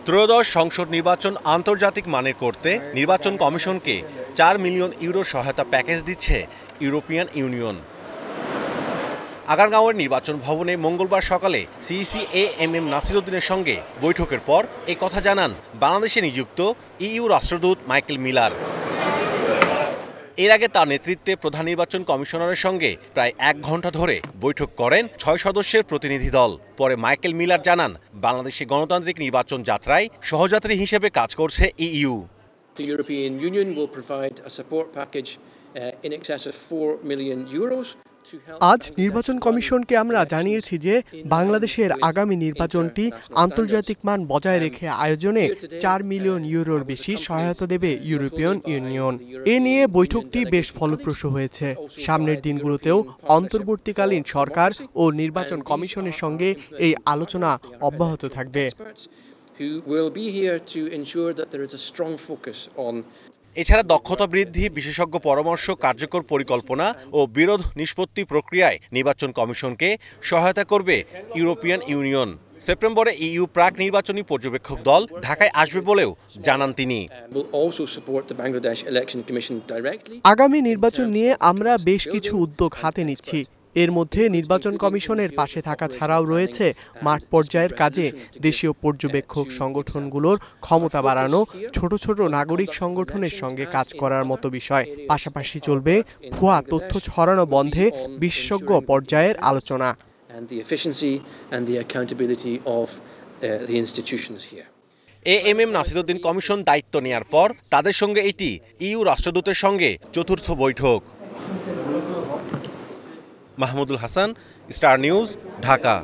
ত্রয়োদশ সংসদ নির্বাচন আন্তর্জাতিক মানের করতে নির্বাচন কমিশনকে ৪ মিলিয়ন ইউরো সহায়তা প্যাকেজ দিচ্ছে ইউরোপিয়ান ইউনিয়ন। আগারগাঁওয়ের নির্বাচন ভবনে মঙ্গলবার সকালে সিইসি-এএমএম নাসির উদ্দিনের সঙ্গে বৈঠকের পর এই কথা জানান বাংলাদেশে নিযুক্ত ইইউ রাষ্ট্রদূত মাইকেল মিলার। এর আগে তার নেতৃত্বে প্রধান নির্বাচন কমিশনারের সঙ্গে প্রায় ১ ঘণ্টা ধরে বৈঠক করেন ৬ সদস্যের প্রতিনিধি দল। পরে মাইকেল মিলার জানান, বাংলাদেশে গণতান্ত্রিক নির্বাচন যাত্রায় সহযাত্রী হিসেবে কাজ করছে EU. The European Union will provide a support package in excess of 4 million euros. আজ নির্বাচন কমিশনকে আমরা জানিয়েছি যে বাংলাদেশের আগামী নির্বাচনটি আন্তর্জাতিক মান বজায় রেখে আয়োজনে ৪ মিলিয়ন ইউরোর বেশি সহায়তা দেবে ইউরোপিয়ান ইউনিয়ন। এ নিয়ে বৈঠকটি বেশ ফলপ্রসূ হয়েছে। সামনের দিনগুলোতেও অন্তর্বর্তীকালীন সরকার ও নির্বাচন কমিশনের সঙ্গে এই আলোচনা অব্যাহত থাকবে। এছাড়া দক্ষতা বৃদ্ধি, বিশেষজ্ঞ পরামর্শ, কার্যকর পরিকল্পনা ও বিরোধ নিষ্পত্তি প্রক্রিয়ায় নির্বাচন কমিশনকে সহায়তা করবে ইউরোপিয়ান ইউনিয়ন। সেপ্টেম্বরে ইইউ প্রাক নির্বাচনী পর্যবেক্ষক দল ঢাকায় আসবে বলেও জানান তিনি। আগামী নির্বাচন নিয়ে আমরা বেশ কিছু উদ্যোগ হাতে নিচ্ছি। এর মধ্যে নির্বাচন কমিশনের পাশে থাকা ছাড়াও রয়েছে মাঠ পর্যায়ের কাজে দেশীয় পর্যবেক্ষক সংগঠনগুলোর ক্ষমতা বাড়ানো, ছোট ছোট নাগরিক সংগঠনের সঙ্গে কাজ করার মতো বিষয়। পাশাপাশি চলবে ভুয়া তথ্য ছড়ানো বন্ধে বিশেষজ্ঞ পর্যায়ের আলোচনা। এএমএম নাসির উদ্দিন কমিশন দায়িত্ব নেয়ার পর তাদের সঙ্গে এটি ইইউ রাষ্ট্রদূতের সঙ্গে চতুর্থ বৈঠক। Mahmudul Hasan, star news, Dhaka.